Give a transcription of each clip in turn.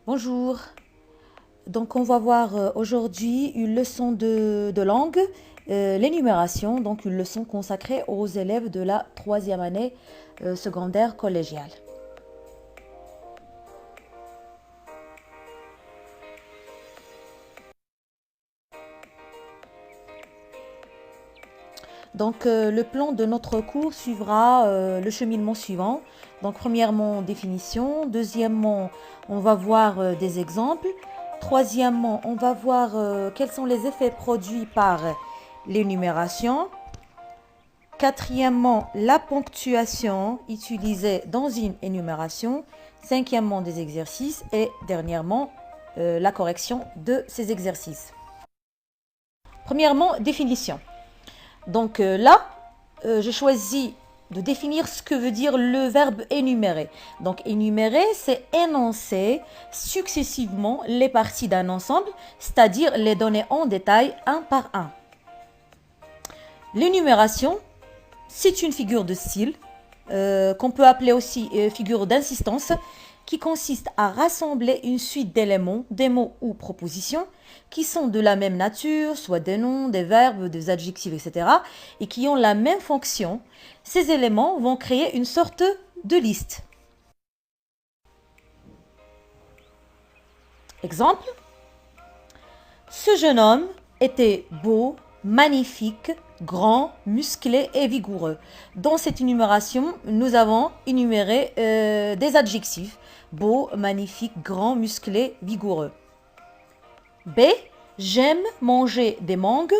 Bonjour, donc on va voir aujourd'hui une leçon de langue, l'énumération, donc une leçon consacrée aux élèves de la troisième année secondaire collégiale. Donc le plan de notre cours suivra le cheminement suivant. Donc premièrement, définition. Deuxièmement, on va voir des exemples. Troisièmement, on va voir quels sont les effets produits par l'énumération. Quatrièmement, la ponctuation utilisée dans une énumération. Cinquièmement, des exercices. Et dernièrement, la correction de ces exercices. Premièrement, définition. Donc là, j'ai choisi de définir ce que veut dire le verbe énumérer. Donc énumérer, c'est énoncer successivement les parties d'un ensemble, c'est-à-dire les donner en détail un par un. L'énumération, c'est une figure de style, qu'on peut appeler aussi figure d'insistance, qui consiste à rassembler une suite d'éléments, des mots ou propositions, qui sont de la même nature, soit des noms, des verbes, des adjectifs, etc., et qui ont la même fonction. Ces éléments vont créer une sorte de liste. Exemple, ce jeune homme était beau, magnifique, grand, musclé et vigoureux. Dans cette énumération, nous avons énuméré des adjectifs. Beau, magnifique, grand, musclé, vigoureux. B. J'aime manger des mangues,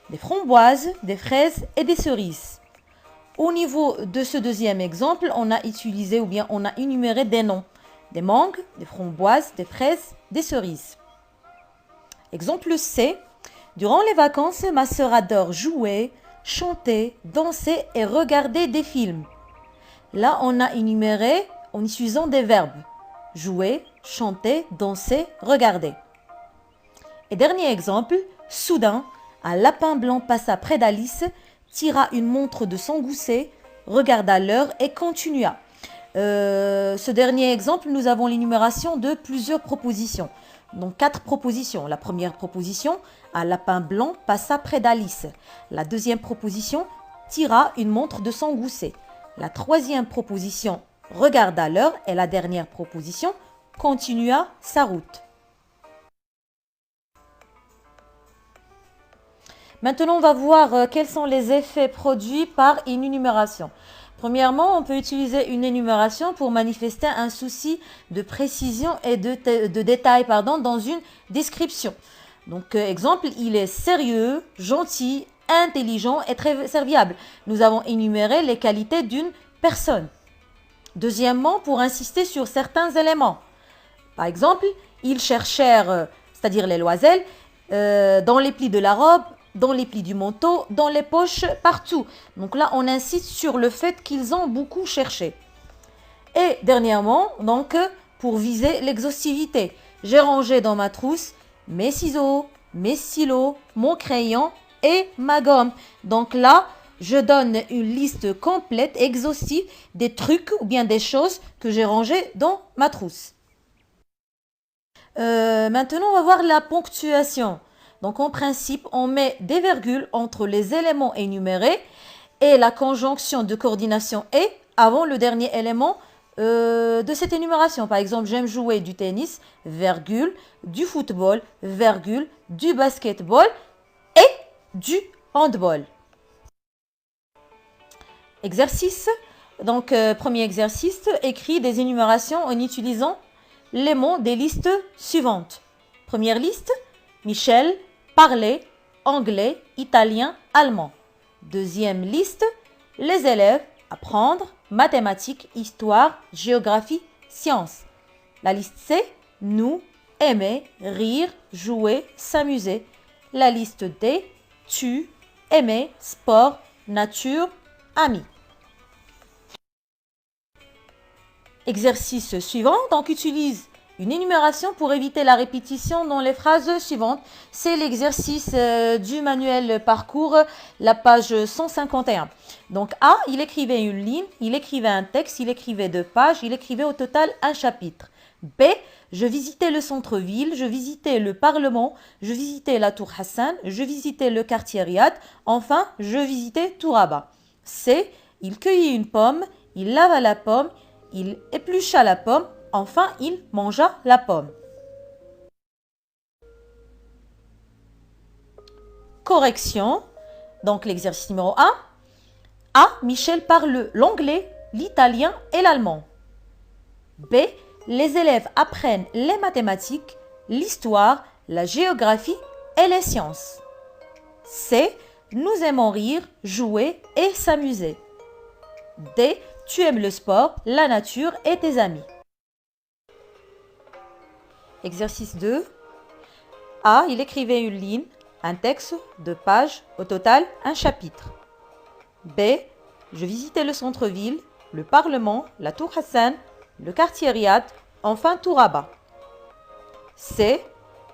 des framboises, des fraises et des cerises. Au niveau de ce deuxième exemple, on a utilisé ou bien on a énuméré des noms. Des mangues, des framboises, des fraises, des cerises. Exemple C. Durant les vacances, ma sœur adore jouer, chanter, danser et regarder des films. Là, on a énuméré en utilisant des verbes. Jouer, chanter, danser, regarder. Et dernier exemple, soudain, un lapin blanc passa près d'Alice, tira une montre de son gousset, regarda l'heure et continua. Ce dernier exemple, nous avons l'énumération de plusieurs propositions. Donc 4 propositions. La première proposition, un lapin blanc passa près d'Alice. La deuxième proposition, tira une montre de son gousset. La troisième proposition, regarda l'heure. Et la dernière proposition, continua sa route. Maintenant, on va voir quels sont les effets produits par une énumération. Premièrement, on peut utiliser une énumération pour manifester un souci de précision et de détail dans une description. Donc, exemple, il est sérieux, gentil, intelligent et très serviable. Nous avons énuméré les qualités d'une personne. Deuxièmement, pour insister sur certains éléments. Par exemple, ils cherchèrent, c'est-à-dire les loisels, dans les plis de la robe, dans les plis du manteau, dans les poches, partout. Donc là, on insiste sur le fait qu'ils ont beaucoup cherché. Et dernièrement, donc, pour viser l'exhaustivité, j'ai rangé dans ma trousse mes ciseaux, mes stylos, mon crayon et ma gomme. Donc là, je donne une liste complète, exhaustive des trucs ou bien des choses que j'ai rangées dans ma trousse. Maintenant, on va voir la ponctuation. Donc, en principe, on met des virgules entre les éléments énumérés et la conjonction de coordination « et » avant le dernier élément de cette énumération. Par exemple, j'aime jouer du tennis, virgule, du football, virgule, du basketball et du handball. Exercice. Donc, premier exercice, écrit des énumérations en utilisant les mots des listes suivantes. Première liste, Michel, parler, anglais, italien, allemand. Deuxième liste, les élèves, apprendre, mathématiques, histoire, géographie, sciences. La liste C, nous, aimer, rire, jouer, s'amuser. La liste D, tu, aimer, sport, nature, amis. Exercice suivant, donc utilise une énumération pour éviter la répétition dans les phrases suivantes. C'est l'exercice du manuel parcours, la page 151. Donc A, il écrivait une ligne, il écrivait un texte, il écrivait 2 pages, il écrivait au total un chapitre. B. Je visitais le centre-ville, je visitais le Parlement, je visitais la tour Hassan, je visitais le quartier Riyad, enfin, je visitais Touraba. C. Il cueillit une pomme, il lava la pomme, il éplucha la pomme, enfin, il mangea la pomme. Correction. Donc l'exercice numéro 1. A. Michel parle l'anglais, l'italien et l'allemand. B. Les élèves apprennent les mathématiques, l'histoire, la géographie et les sciences. C. Nous aimons rire, jouer et s'amuser. D. Tu aimes le sport, la nature et tes amis. Exercice 2. A. Il écrivait une ligne, un texte, 2 pages, au total un chapitre. B. Je visitais le centre-ville, le Parlement, la tour Hassan, le quartier Riyad, enfin Touraba. C.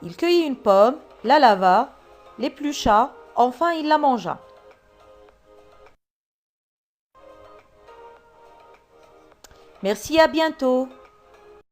Il cueillit une pomme, la lava, l'éplucha, enfin il la mangea. Merci, à bientôt.